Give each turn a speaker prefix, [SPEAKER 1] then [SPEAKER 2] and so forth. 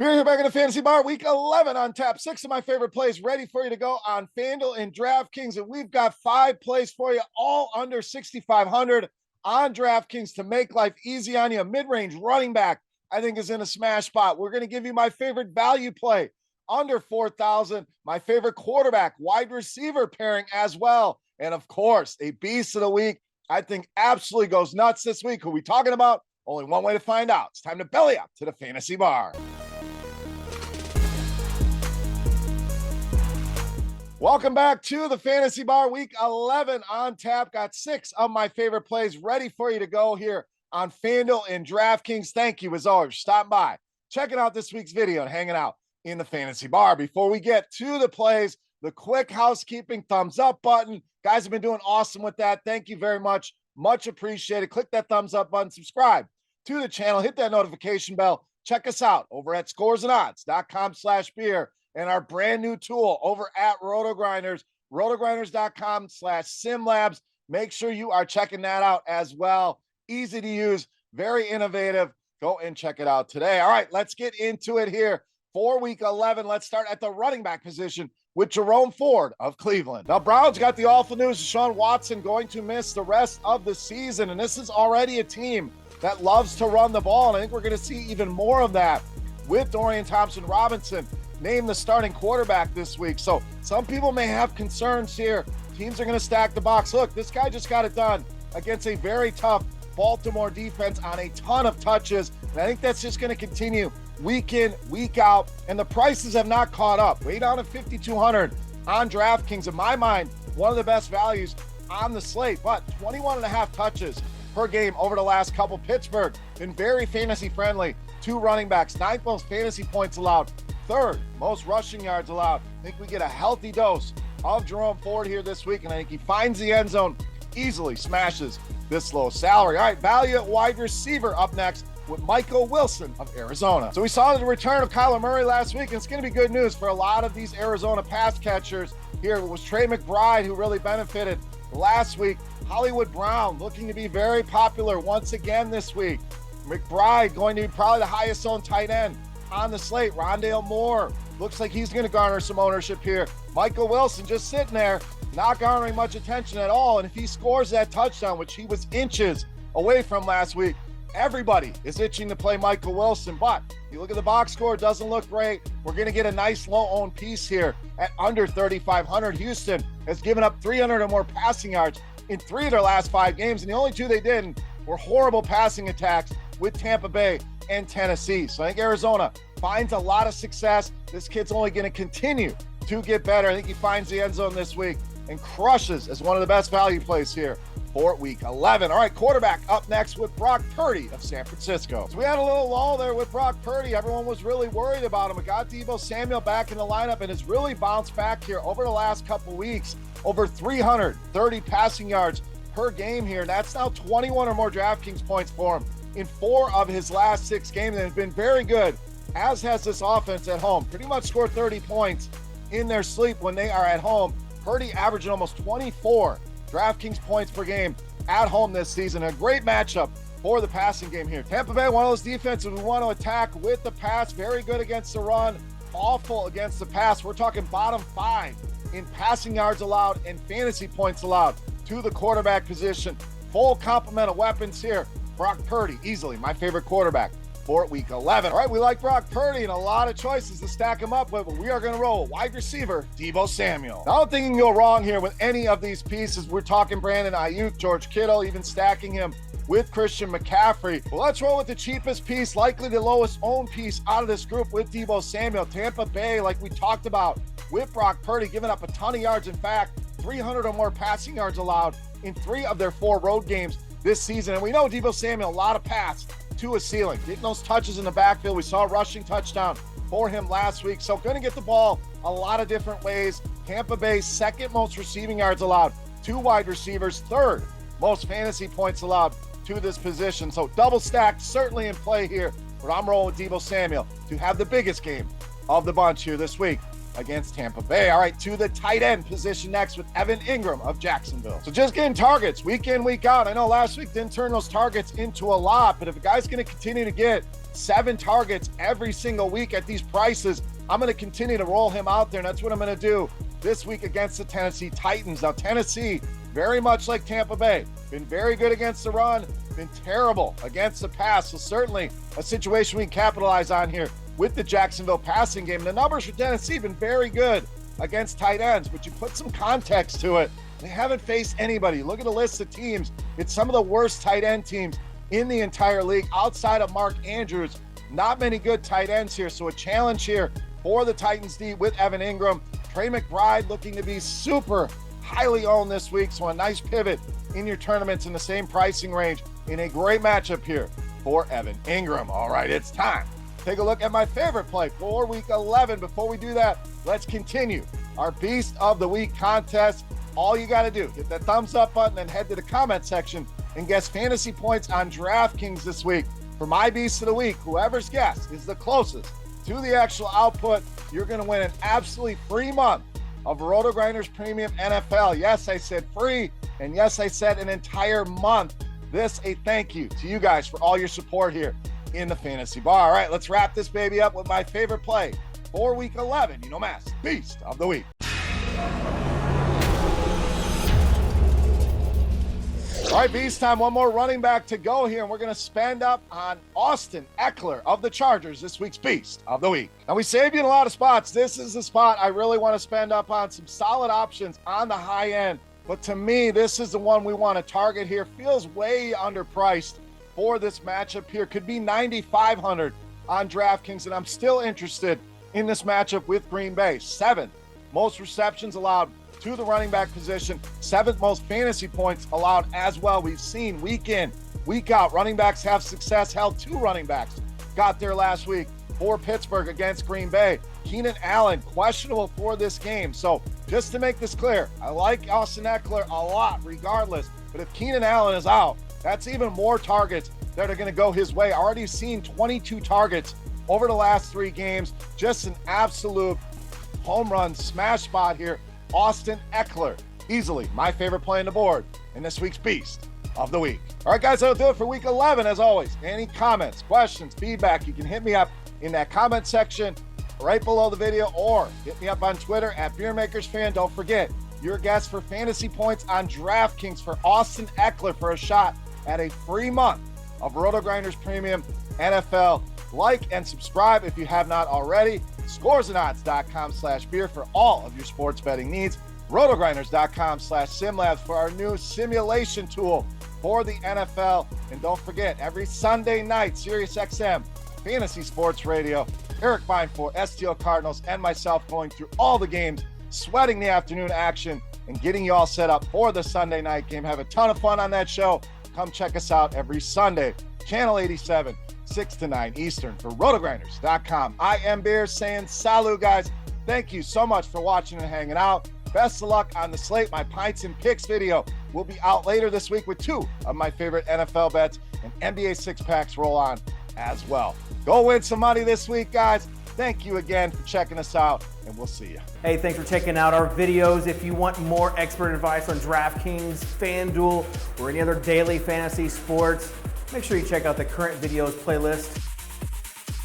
[SPEAKER 1] We're here back in the Fantasy Bar, week 11 on tap. 6 of my favorite plays ready for you to go on FanDuel and DraftKings. And we've got 5 plays for you, all under 6,500 on DraftKings to make life easy on you. A mid-range running back, I think, is in a smash spot. We're going to give you my favorite value play, under 4,000. My favorite quarterback, wide receiver pairing as well. And, of course, a beast of the week, I think absolutely goes nuts this week. Who are we talking about? Only one way to find out. It's time to belly up to the Fantasy Bar. Welcome back to the Fantasy Bar, week 11 on tap. Got 6 of my favorite plays ready for you to go here on FanDuel and DraftKings. Thank you, as always, for stopping by, checking out this week's video, and hanging out in the Fantasy Bar. Before we get to the plays, the quick housekeeping thumbs up button. Guys have been doing awesome with that. Thank you very much. Much appreciated. Click that thumbs up button. Subscribe to the channel. Hit that notification bell. Check us out over at scoresandodds.com/beer. And our brand new tool over at RotoGrinders, rotogrinders.com/simlabs. Make sure you are checking that out as well. Easy to use, very innovative. Go and check it out today. All right, let's get into it here for week 11. Let's start at the running back position with Jerome Ford of Cleveland. Now, Browns got the awful news of Deshaun Watson going to miss the rest of the season. And this is already a team that loves to run the ball. And I think we're going to see even more of that with Dorian Thompson-Robinson named the starting quarterback this week. So some people may have concerns here. Teams are going to stack the box. Look, this guy just got it done against a very tough Baltimore defense on a ton of touches. And I think that's just going to continue week in, week out. And the prices have not caught up. Way down at 5,200 on DraftKings. In my mind, one of the best values on the slate, but 21.5 touches per game over the last couple. Pittsburgh been very fantasy friendly. 2 running backs, 9th most fantasy points allowed, 3rd most rushing yards allowed. I think we get a healthy dose of Jerome Ford here this week, and I think he finds the end zone, easily smashes this low salary. All right, value at wide receiver up next with Michael Wilson of Arizona. So we saw the return of Kyler Murray last week, and it's going to be good news for a lot of these Arizona pass catchers here. It was Trey McBride who really benefited last week. Hollywood Brown looking to be very popular once again this week. McBride going to be probably the highest owned tight end on the slate. Rondale Moore looks like he's going to garner some ownership here. Michael Wilson just sitting there, not garnering much attention at all. And if he scores that touchdown, which he was inches away from last week, everybody is itching to play Michael Wilson. But you look at the box score, it doesn't look great. We're going to get a nice low-owned piece here at under 3,500. Houston has given up 300 or more passing yards in 3 of their last 5 games. And the only 2 they didn't were horrible passing attacks with Tampa Bay and Tennessee. So I think Arizona finds a lot of success. This kid's only going to continue to get better. I think he finds the end zone this week and crushes as one of the best value plays here for week 11. All right, quarterback up next with Brock Purdy of San Francisco. So we had a little lull there with Brock Purdy. Everyone was really worried about him. We got Deebo Samuel back in the lineup and has really bounced back here over the last couple weeks. Over 330 passing yards per game here. That's now 21 or more DraftKings points for him in 4 of his last 6 games, and has been very good, as has this offense at home. Pretty much scored 30 points in their sleep when they are at home. Purdy averaging almost 24 DraftKings points per game at home this season. A great matchup for the passing game here. Tampa Bay, one of those defenses we want to attack with the pass. Very good against the run, awful against the pass. We're talking bottom 5 in passing yards allowed and fantasy points allowed to the quarterback position. Full complement of weapons here. Brock Purdy, easily my favorite quarterback for week 11. All right, we like Brock Purdy and a lot of choices to stack him up with, but we are going to roll wide receiver Deebo Samuel. Now, I don't think you can go wrong here with any of these pieces. We're talking Brandon Ayuk, George Kittle, even stacking him with Christian McCaffrey. Well, let's roll with the cheapest piece, likely the lowest owned piece out of this group with Deebo Samuel. Tampa Bay, like we talked about with Brock Purdy, giving up a ton of yards. In fact, 300 or more passing yards allowed in 3 of their 4 road games this season. And we know Deebo Samuel, a lot of pass to a ceiling, getting those touches in the backfield. We saw a rushing touchdown for him last week. So going to get the ball a lot of different ways. Tampa Bay's 2nd most receiving yards allowed to wide receivers, 3rd most fantasy points allowed to this position. So double stacked, certainly in play here. But I'm rolling with Deebo Samuel to have the biggest game of the bunch here this week against Tampa Bay. All right, to the tight end position next with Evan Ingram of Jacksonville. So just getting targets week in, week out. I know last week didn't turn those targets into a lot, but if a guy's going to continue to get 7 targets every single week at these prices. I'm going to continue to roll him out there, and that's what I'm going to do this week against the Tennessee Titans. Now, Tennessee, very much like Tampa Bay, been very good against the run, been terrible against the pass. So certainly a situation we can capitalize on here with the Jacksonville passing game. The numbers for Tennessee have been very good against tight ends, but you put some context to it. They haven't faced anybody. Look at the list of teams. It's some of the worst tight end teams in the entire league outside of Mark Andrews. Not many good tight ends here. So a challenge here for the Titans D with Evan Ingram. Trey McBride looking to be super highly owned this week. So a nice pivot in your tournaments in the same pricing range in a great matchup here for Evan Ingram. All right, it's time. Take a look at my favorite play for week 11. Before we do that, let's continue our Beast of the Week contest. All you got to do, hit that thumbs up button and head to the comment section and guess fantasy points on DraftKings this week. For my Beast of the Week, whoever's guess is the closest to the actual output, you're going to win an absolutely free month of RotoGrinders Premium NFL. Yes, I said free, and yes, I said an entire month. This a thank you to you guys for all your support here in the fantasy bar. All right, let's wrap this baby up with my favorite play for week 11. You know, Mass Beast of the Week. All right, Beast time. One more running back to go here, and we're going to spend up on Austin Ekeler of the Chargers, this week's Beast of the Week. Now, we saved you in a lot of spots. This is the spot I really want to spend up on some solid options on the high end. But to me, this is the one we want to target here. Feels way underpriced for this matchup here. Could be 9,500 on DraftKings, and I'm still interested in this matchup with Green Bay. 7th most receptions allowed to the running back position, 7th most fantasy points allowed as well. We've seen week in, week out, running backs have success. Hell, 2 running backs got there last week for Pittsburgh against Green Bay. Keenan Allen, questionable for this game. So just to make this clear, I like Austin Ekeler a lot regardless, but if Keenan Allen is out, that's even more targets that are going to go his way. Already seen 22 targets over the last 3 games. Just an absolute home run smash spot here. Austin Ekeler, easily my favorite play on the board in this week's Beast of the Week. All right, guys, that'll do it for week 11. As always, any comments, questions, feedback, you can hit me up in that comment section right below the video, or hit me up on Twitter at Beermakersfan. Don't forget, your guess for fantasy points on DraftKings for Austin Ekeler for a shot at a free month of RotoGrinders Premium NFL. Like and subscribe if you have not already. Scoresandodds.com/beer for all of your sports betting needs. RotoGrinders.com/simlabs for our new simulation tool for the NFL. And don't forget, every Sunday night, SiriusXM Fantasy Sports Radio, Eric Beinfort, STL Cardinals, and myself going through all the games, sweating the afternoon action, and getting you all set up for the Sunday night game. Have a ton of fun on that show. Come check us out every Sunday, Channel 87, 6 to 9 Eastern for RotoGrinders.com. I am Beer saying salut, guys. Thank you so much for watching and hanging out. Best of luck on the slate. My Pints and Picks video will be out later this week with 2 of my favorite NFL bets, and NBA 6-packs roll on as well. Go win some money this week, guys. Thank you again for checking us out, and we'll see you.
[SPEAKER 2] Hey, thanks for checking out our videos. If you want more expert advice on DraftKings, FanDuel, or any other daily fantasy sports, make sure you check out the current videos playlist